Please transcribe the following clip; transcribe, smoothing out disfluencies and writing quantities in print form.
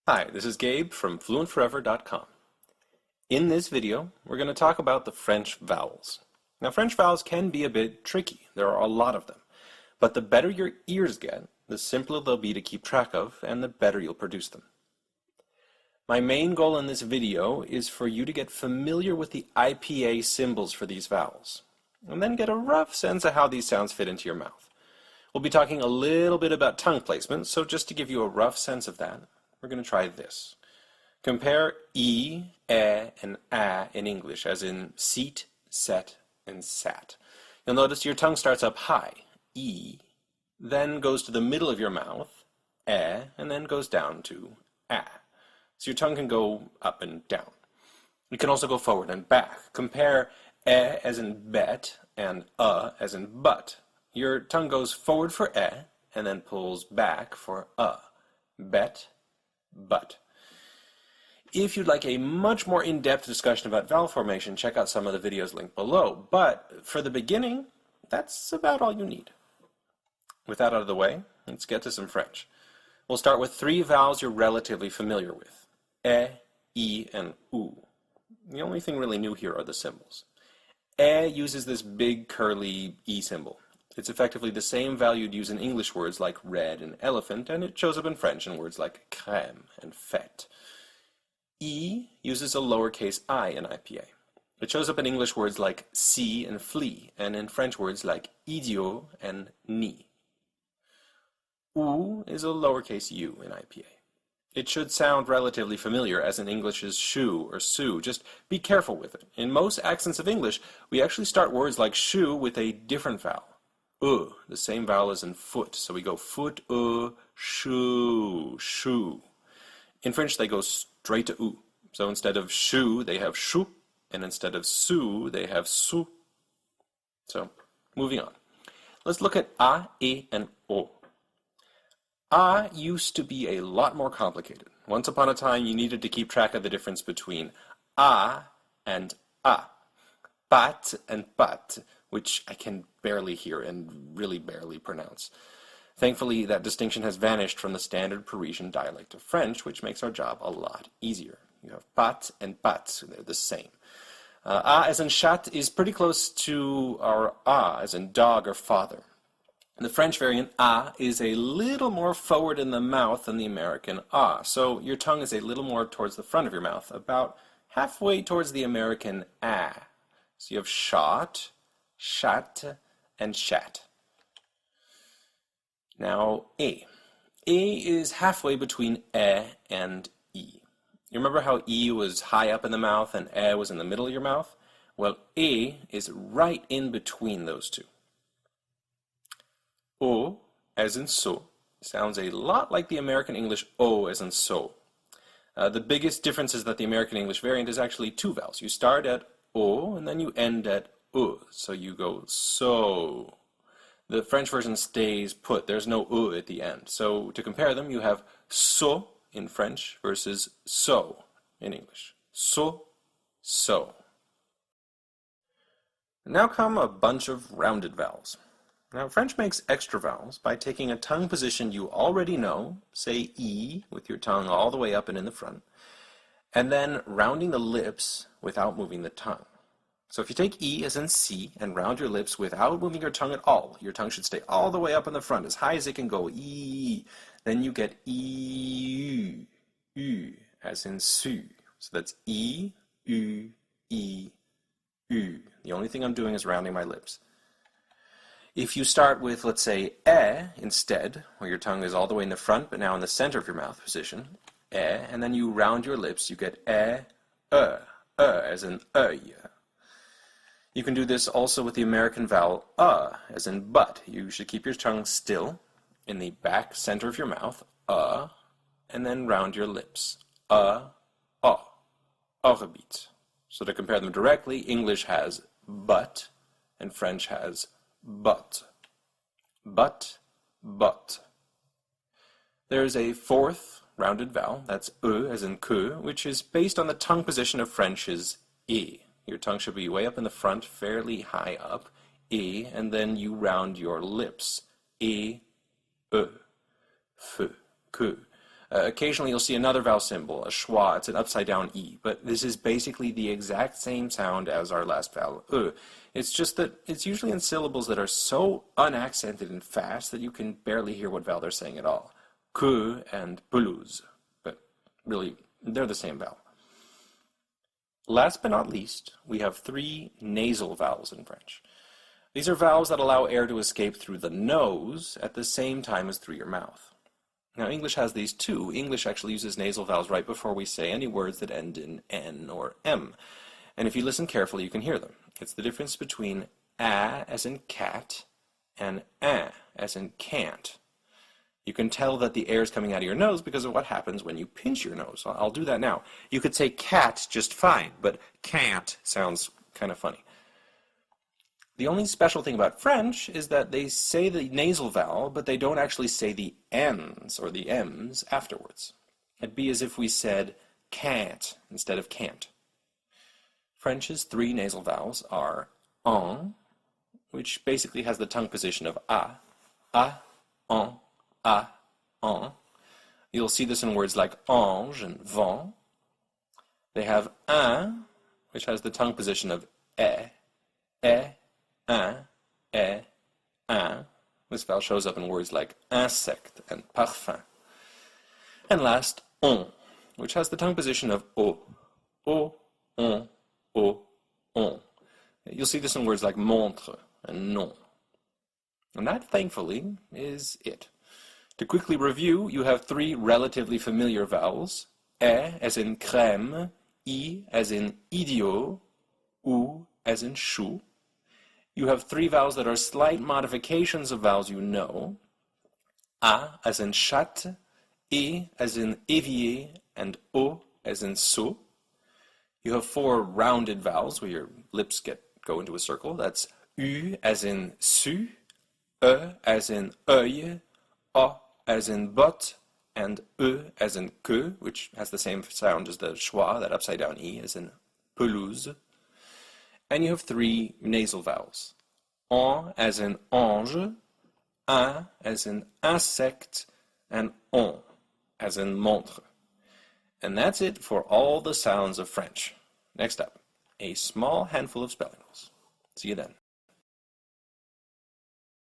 Hi, this is Gabe from fluentforever.com. In this video, we're going to talk about the French vowels. Now, French vowels can be a bit tricky. There are a lot of them. But the better your ears get, the simpler they'll be to keep track of, and the better you'll produce them. My main goal in this video is for you to get familiar with the IPA symbols for these vowels, and then get a rough sense of how these sounds fit into your mouth. We'll be talking a little bit about tongue placement, so just to give you a rough sense of that, we're going to try this. Compare e, and a in English, as in seat, set, and sat. You'll notice your tongue starts up high, e, then goes to the middle of your mouth, and then goes down to a. So your tongue can go up and down. It can also go forward and back. Compare as in bet and as in but. Your tongue goes forward for and then pulls back for bet, but. If you'd like a much more in-depth discussion about vowel formation, check out some of the videos linked below. But for the beginning, that's about all you need. With that out of the way, let's get to some French. We'll start with three vowels you're relatively familiar with. E, and U. The only thing really new here are the symbols. Uses this big curly E symbol. It's effectively the same vowel you'd use in English words like red and elephant, and it shows up in French in words like crème and fête. E uses a lowercase I in IPA. It shows up in English words like see and flee, and in French words like idiot and ni. U is a lowercase u in IPA. It should sound relatively familiar as in English's shoe or sue. Just be careful with it. In most accents of English, we actually start words like shoe with a different vowel. The same vowel as in foot. So we go foot, shoe, shoe. In French, they go straight to U. So instead of shoe, they have chou, and instead of sue, they have sou. So, moving on. Let's look at A, E, and O. A used to be a lot more complicated. Once upon a time, you needed to keep track of the difference between A and A. Bat and bat, which I can barely hear and really barely pronounce. Thankfully, that distinction has vanished from the standard Parisian dialect of French, which makes our job a lot easier. You have bat and bat, they're the same. A as in chat is pretty close to our A as in dog or father. The French variant A is a little more forward in the mouth than the American A, so your tongue is a little more towards the front of your mouth, about halfway towards the American A. So you have shot, chat, and chat. Now A. A is halfway between and E. You remember how E was high up in the mouth and was in the middle of your mouth? Well, A is right in between those two. O, as in so, sounds a lot like the American English O as in so. The biggest difference is that the American English variant is actually two vowels. You start at O and then you end at U, so you go so. The French version stays put. There's no U at the end. So to compare them, you have so in French versus so in English. So, so. Now come a bunch of rounded vowels. Now, French makes extra vowels by taking a tongue position you already know, say E, with your tongue all the way up and in the front, and then rounding the lips without moving the tongue. So if you take E as in C and round your lips without moving your tongue at all, your tongue should stay all the way up in the front, as high as it can go, E. Then you get E, U, as in su. So that's E, U, E, U. The only thing I'm doing is rounding my lips. If you start with, let's say, instead, where your tongue is all the way in the front, but now in the center of your mouth position, and then you round your lips, you get as in You can do this also with the American vowel as in but. You should keep your tongue still in the back center of your mouth, and then round your lips, orbite. So to compare them directly, English has but, and French has but. But, but. There's a fourth rounded vowel, that's as in que, which is based on the tongue position of French's e. Your tongue should be way up in the front, fairly high up, e, and then you round your lips, e, f, que. Occasionally you'll see another vowel symbol, a schwa, it's an upside down E, but this is basically the exact same sound as our last vowel, It's just that it's usually in syllables that are so unaccented and fast that you can barely hear what vowel they're saying at all. Que and pelouse, but really, they're the same vowel. Last but not least, we have 3 nasal vowels in French. These are vowels that allow air to escape through the nose at the same time as through your mouth. Now, English has these too. English actually uses nasal vowels right before we say any words that end in N or M. And if you listen carefully, you can hear them. It's the difference between a as in cat and a as in can't. You can tell that the air is coming out of your nose because of what happens when you pinch your nose. I'll do that now. You could say cat just fine, but can't sounds kind of funny. The only special thing about French is that they say the nasal vowel, but they don't actually say the N's or the M's afterwards. It'd be as if we said can't instead of can't. French's 3 nasal vowels are en, which basically has the tongue position of en, en. You'll see this in words like ange and vent. They have un, which has the tongue position of un. This vowel shows up in words like insecte and parfum. And last, on, which has the tongue position of o. On. You'll see this in words like montre and non. And that, thankfully, is it. To quickly review, you have 3 relatively familiar vowels, e as in crème, I as in idiot, ou as in chou. You have 3 vowels that are slight modifications of vowels you know, a as in chat, e as in évier, and o as in seau. You have 4 rounded vowels where your lips go into a circle. That's u as in su, e as in œil, o as in botte, and e as in que, which has the same sound as the schwa, that upside down E, as in pelouse. And you have 3 nasal vowels. En as in ange, un as in insecte, and on as in montre. And that's it for all the sounds of French. Next up, a small handful of spelling rules. See you then.